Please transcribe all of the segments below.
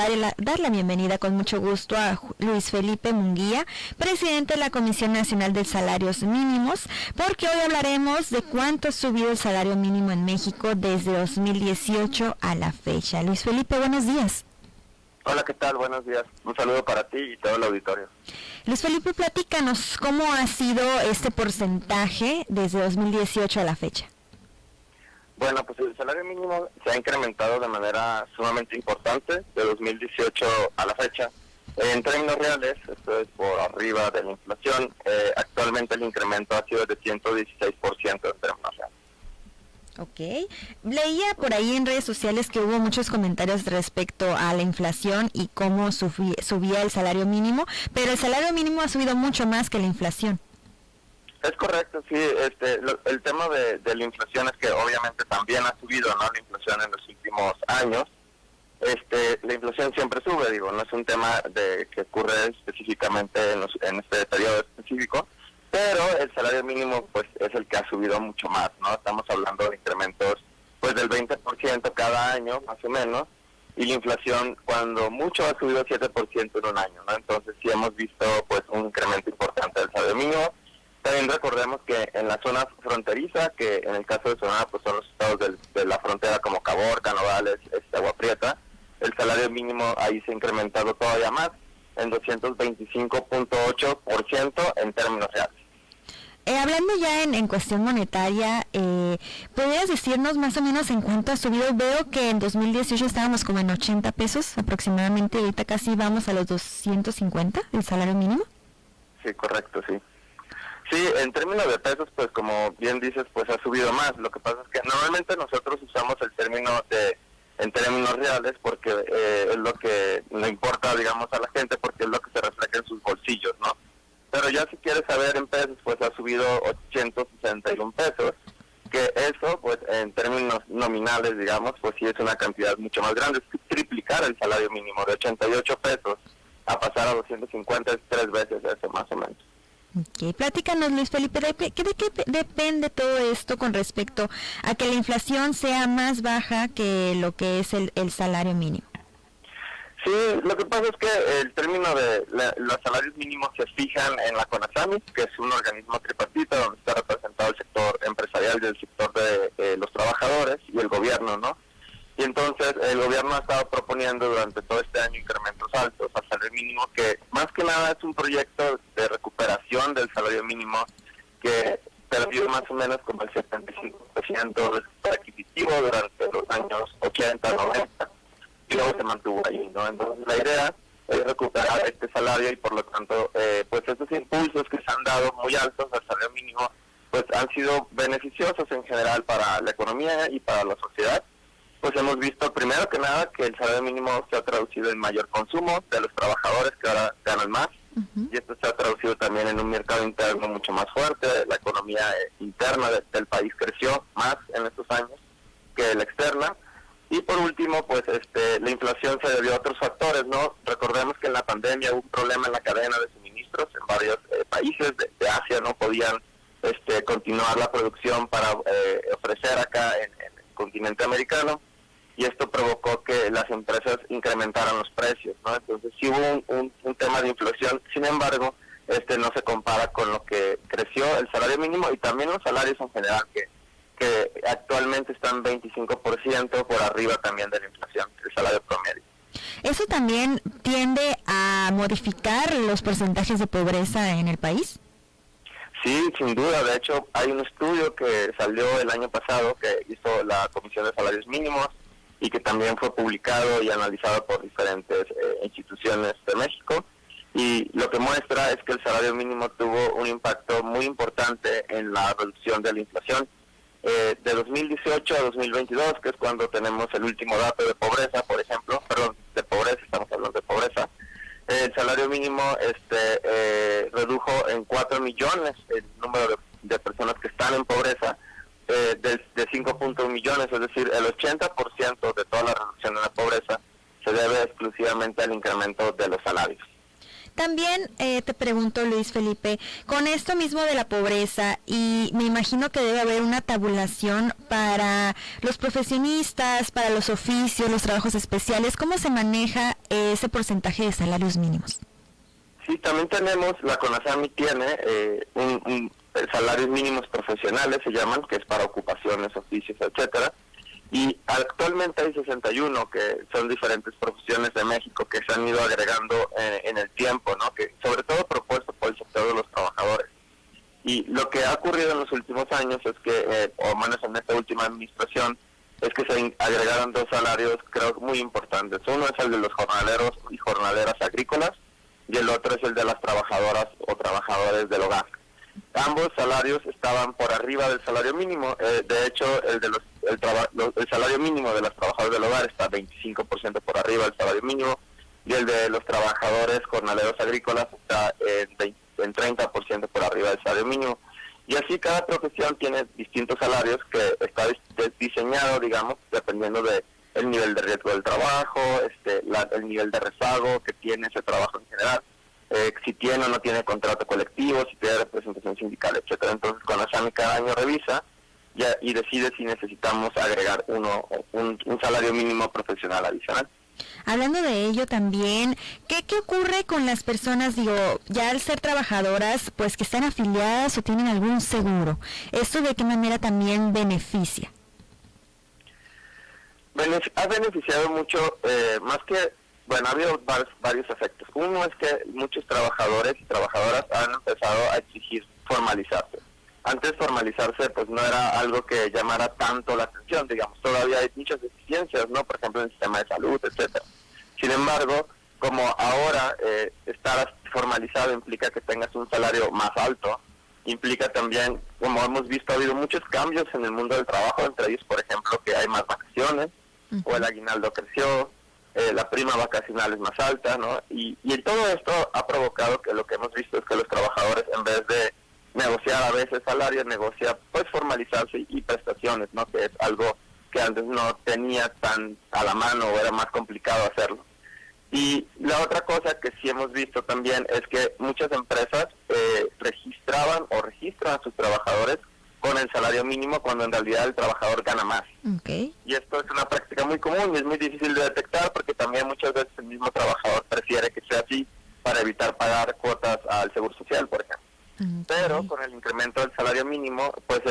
saludar y dar la bienvenida con mucho gusto a Luis Felipe Munguía, presidente de la Comisión Nacional de Salarios Mínimos, porque hoy hablaremos de cuánto ha subido el salario mínimo en México desde 2018 a la fecha. Luis Felipe, buenos días. Hola, ¿qué tal? Buenos días. Un saludo para ti y todo el auditorio. Luis Felipe, platícanos cómo ha sido este porcentaje desde 2018 a la fecha. Bueno, pues el salario mínimo se ha incrementado de manera sumamente importante de 2018 a la fecha. En términos reales, esto es por arriba de la inflación. Actualmente el incremento ha sido de 116% en términos reales. Ok. Leía por ahí en redes sociales que hubo muchos comentarios respecto a la inflación y cómo subía el salario mínimo, pero el salario mínimo ha subido mucho más que la inflación. Es correcto, sí. El tema de la inflación es que obviamente también ha subido, ¿no? La inflación en los últimos años. La inflación siempre sube, no es un tema que ocurre específicamente en este periodo específico, pero el salario mínimo pues es el que ha subido mucho más, ¿no? Estamos hablando de incrementos pues del 20% cada año, más o menos, y la inflación cuando mucho ha subido 7% en un año, ¿no? Entonces sí hemos visto pues un incremento importante del salario mínimo. También recordemos que en la zona fronteriza, que en el caso de Sonora pues son los estados de la frontera como Caborca, Nogales, Agua Prieta, el salario mínimo ahí se ha incrementado todavía más, en 225.8% en términos reales. Hablando ya en cuestión monetaria, ¿podrías decirnos más o menos en cuánto ha subido? Veo que en 2018 estábamos como en 80 pesos aproximadamente, y ahorita casi vamos a los 250, el salario mínimo. Sí, correcto, sí. Sí, en términos de pesos, pues como bien dices, pues ha subido más. Lo que pasa es que normalmente nosotros usamos el término en términos reales porque es lo que le importa, digamos, a la gente, porque es lo que se refleja en sus bolsillos, ¿no? Pero ya si quieres saber en pesos, pues ha subido 861 pesos, que eso, pues en términos nominales, digamos, pues sí es una cantidad mucho más grande. Es triplicar el salario mínimo de 88 pesos a pasar a 250, es 3 veces eso más o menos. Ok, platícanos, Luis Felipe, ¿de qué depende todo esto con respecto a que la inflación sea más baja que lo que es el salario mínimo? Sí, lo que pasa es que el término de los salarios mínimos se fijan en la CONASAMI, que es un organismo tripartito donde está representado el sector empresarial y el sector de los trabajadores y el gobierno, ¿no? Y entonces el gobierno ha estado proponiendo durante todo este año incrementos altos al salario mínimo, que más que nada es un proyecto de recuperación del salario mínimo que perdió más o menos como el 75% de su adquisitivo durante los años 80, 90, y luego se mantuvo ahí, ¿no? Entonces la idea es recuperar este salario y por lo tanto, pues estos impulsos que se han dado muy altos al salario mínimo, pues han sido beneficiosos en general para la economía y para la sociedad. Pues hemos visto primero que nada que el salario mínimo se ha traducido en mayor consumo de los trabajadores que ahora ganan más, y esto se ha traducido también en un mercado interno mucho más fuerte. La economía interna del país creció más en estos años que la externa. Y por último, pues la inflación se debió a otros factores, ¿no? Recordemos que en la pandemia hubo un problema en la cadena de suministros en varios países de Asia, no podían continuar la producción para ofrecer acá en el continente americano, y esto provocó que las empresas incrementaran los precios, ¿no? Entonces sí hubo un tema de inflación. Sin embargo, no se compara con lo que creció el salario mínimo y también los salarios en general, que actualmente están 25% por arriba también de la inflación, el salario promedio. ¿Eso también tiende a modificar los porcentajes de pobreza en el país? Sí, sin duda. De hecho, hay un estudio que salió el año pasado que hizo la Comisión de Salarios Mínimos y que también fue publicado y analizado por diferentes instituciones de México. Y lo que muestra es que el salario mínimo tuvo un impacto muy importante en la reducción de la inflación. De 2018 a 2022, que es cuando tenemos el último dato de pobreza, por ejemplo, de pobreza, estamos hablando de pobreza, el salario mínimo redujo en 4 millones el número de personas que están en pobreza, de 5.1 millones, es decir, el 80% de toda la reducción en la pobreza se debe exclusivamente al incremento de los salarios. También te pregunto, Luis Felipe, con esto mismo de la pobreza, y me imagino que debe haber una tabulación para los profesionistas, para los oficios, los trabajos especiales, ¿cómo se maneja ese porcentaje de salarios mínimos? Sí, también tenemos, la CONASAMI tiene salarios mínimos profesionales, se llaman, que es para ocupaciones, oficios, etcétera. Y actualmente hay 61 que son diferentes profesiones de México que se han ido agregando en el tiempo, ¿no? Que sobre todo propuesto por el sector de los trabajadores. Y lo que ha ocurrido en los últimos años es que, o menos en esta última administración, es que se agregaron dos salarios, creo, muy importantes. Uno es el de los jornaleros y jornaleras agrícolas, y el otro es el de las trabajadoras o trabajadores del hogar. Ambos salarios estaban por arriba del salario mínimo. De hecho, el salario mínimo de los trabajadores del hogar está 25% por arriba del salario mínimo, y el de los trabajadores jornaleros agrícolas está en 30% por arriba del salario mínimo. Y así cada profesión tiene distintos salarios que está diseñado, digamos, dependiendo de el nivel de riesgo del trabajo, el nivel de rezago que tiene ese trabajo en general, si tiene o no tiene contrato colectivo, si tiene representación sindical, etcétera. Entonces, CONASAMI cada año revisa y decide si necesitamos agregar un salario mínimo profesional adicional. Hablando de ello también, ¿qué ocurre con las personas, ya al ser trabajadoras, pues que están afiliadas o tienen algún seguro? ¿Esto de qué manera también beneficia? Ha beneficiado mucho, más que, ha habido varios efectos. Uno es que muchos trabajadores y trabajadoras han empezado a exigir formalizarse. Antes formalizarse pues no era algo que llamara tanto la atención, digamos, todavía hay muchas deficiencias, ¿no? Por ejemplo, en el sistema de salud, etcétera. Sin embargo, como ahora estar formalizado implica que tengas un salario más alto, implica también, como hemos visto, ha habido muchos cambios en el mundo del trabajo, entre ellos, por ejemplo, que hay más vacaciones, o el aguinaldo creció, la prima vacacional es más alta, ¿no? Y todo esto ha provocado que lo que hemos visto es que los trabajadores, en vez de negociar a veces salarios, negocia pues formalizarse y prestaciones, ¿no? Que es algo que antes no tenía tan a la mano o era más complicado hacerlo. Y la otra cosa que sí hemos visto también es que muchas empresas registraban o registran a sus trabajadores con el salario mínimo cuando en realidad el trabajador gana más. Okay. Y esto es una práctica muy común y es muy difícil de detectar porque también muchas veces el mismo trabajador prefiere que sea así para evitar pagar cuotas al Seguro Social, por ejemplo. Okay. Pero con el incremento del salario mínimo, pues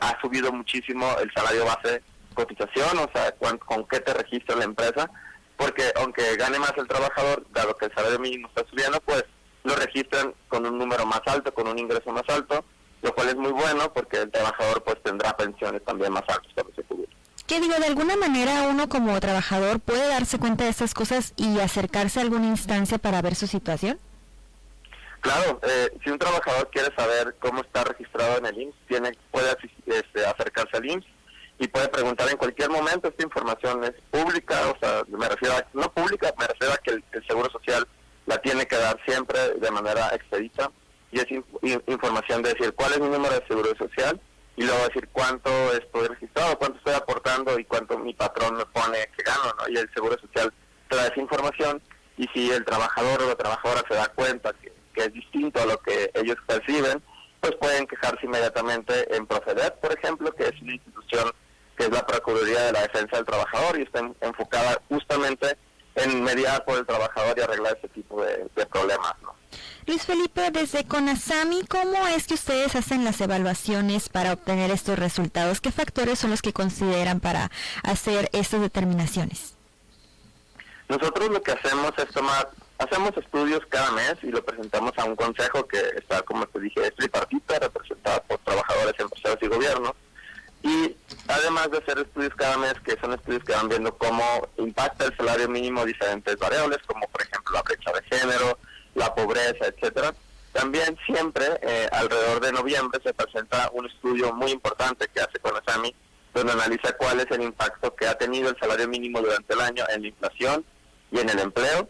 ha subido muchísimo el salario base cotización, o sea, con qué te registra la empresa, porque aunque gane más el trabajador, dado que el salario mínimo está subiendo, pues lo registran con un número más alto, con un ingreso más alto, lo cual es muy bueno porque el trabajador pues tendrá pensiones también más altas para ese futuro. ¿Qué digo? De alguna manera uno como trabajador puede darse cuenta de estas cosas y acercarse a alguna instancia para ver su situación. Claro, si un trabajador quiere saber cómo está registrado en el IMSS, puede acercarse al IMSS y puede preguntar en cualquier momento. Esta información es pública, o sea, me refiero a, no pública, me refiero a que el Seguro Social la tiene que dar siempre de manera expedita, y es información de decir cuál es mi número de Seguro Social, y luego decir cuánto estoy registrado, cuánto estoy aportando y cuánto mi patrón me pone que gano, ¿no? Y el Seguro Social trae esa información, y si el trabajador o la trabajadora se da cuenta que es distinto a lo que ellos perciben, pues pueden quejarse inmediatamente en Procedet, por ejemplo, que es una institución que es la Procuraduría de la Defensa del Trabajador y está enfocada justamente en mediar por el trabajador y arreglar ese tipo de problemas, ¿no? Luis Felipe, desde CONASAMI, ¿cómo es que ustedes hacen las evaluaciones para obtener estos resultados? ¿Qué factores son los que consideran para hacer estas determinaciones? Nosotros lo que hacemos es hacemos estudios cada mes y lo presentamos a un consejo que está, como te dije, es tripartita, representada por trabajadores, empresarios y gobierno. Y además de hacer estudios cada mes, que son estudios que van viendo cómo impacta el salario mínimo diferentes variables, como por ejemplo la brecha de género, la pobreza, etcétera. También siempre, alrededor de noviembre, se presenta un estudio muy importante que hace CONASAMI, donde analiza cuál es el impacto que ha tenido el salario mínimo durante el año en la inflación y en el empleo,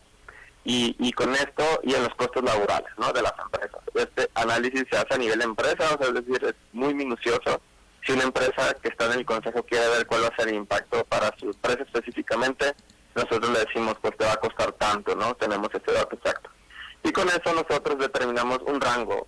y con esto, y en los costos laborales, ¿no?, de las empresas. Este análisis se hace a nivel empresa, o sea, es decir, es muy minucioso. Si una empresa que está en el consejo quiere ver cuál va a ser el impacto para su empresa específicamente, nosotros le decimos, pues te va a costar tanto, ¿no? Tenemos este dato exacto. y con eso nosotros determinamos un rango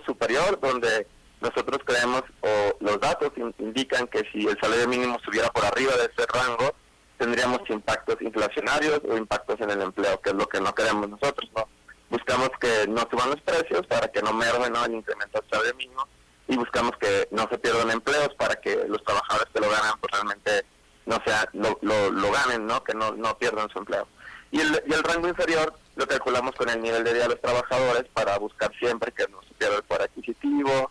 superior donde nosotros creemos o los datos indican que si el salario mínimo subiera por arriba de ese rango, tendríamos impactos inflacionarios o impactos en el empleo, que es lo que no queremos nosotros, ¿no? Buscamos que no suban los precios para que no mermen, ¿no?, el incremento del salario mínimo, y buscamos que no se pierdan empleos para que los trabajadores que lo ganan pues realmente lo ganen, ¿no?, que no pierdan su empleo. Y el rango inferior lo calculamos con el nivel de vida de los trabajadores para buscar siempre que no se pierda el poder adquisitivo,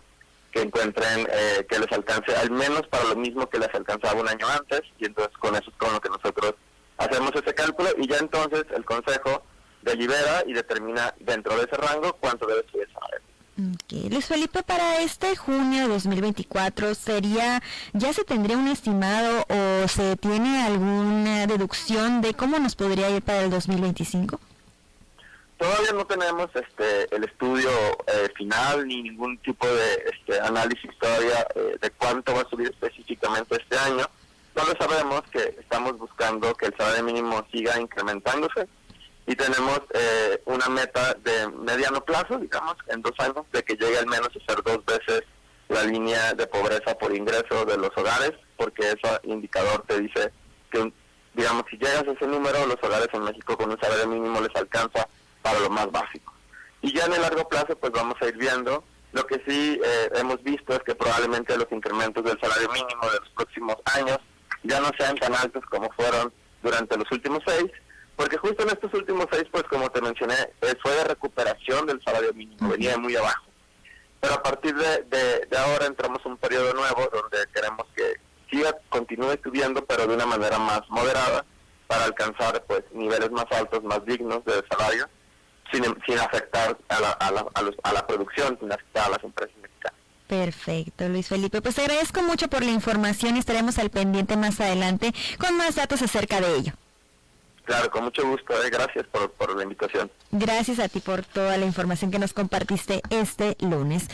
que encuentren que les alcance al menos para lo mismo que les alcanzaba un año antes, y entonces con eso es con lo que nosotros hacemos ese cálculo, y ya entonces el Consejo delibera y determina dentro de ese rango cuánto debe subir el salario. Okay. Luis Felipe, para este junio de 2024, ¿ya se tendría un estimado o se tiene alguna deducción de cómo nos podría ir para el 2025? Todavía no tenemos el estudio final ni ningún tipo de análisis todavía de cuánto va a subir específicamente este año. Solo sabemos que estamos buscando que el salario mínimo siga incrementándose y tenemos una meta de mediano plazo, digamos, en 2 años, de que llegue al menos a ser 2 veces la línea de pobreza por ingreso de los hogares, porque ese indicador te dice que, digamos, si llegas a ese número, los hogares en México con un salario mínimo les alcanza para lo más básico. Y ya en el largo plazo pues vamos a ir viendo. Lo que sí hemos visto es que probablemente los incrementos del salario mínimo de los próximos años ya no sean tan altos como fueron durante los últimos 6, porque justo en estos últimos 6, pues como te mencioné, fue de recuperación del salario mínimo, venía muy abajo. Pero a partir de ahora entramos en un periodo nuevo donde queremos que continúe subiendo, pero de una manera más moderada, para alcanzar pues niveles más altos, más dignos de salario, sin afectar a la producción, sin afectar a las empresas mexicanas. Perfecto, Luis Felipe. Pues te agradezco mucho por la información y estaremos al pendiente más adelante con más datos acerca de ello. Claro, con mucho gusto. Gracias por la invitación. Gracias a ti por toda la información que nos compartiste este lunes.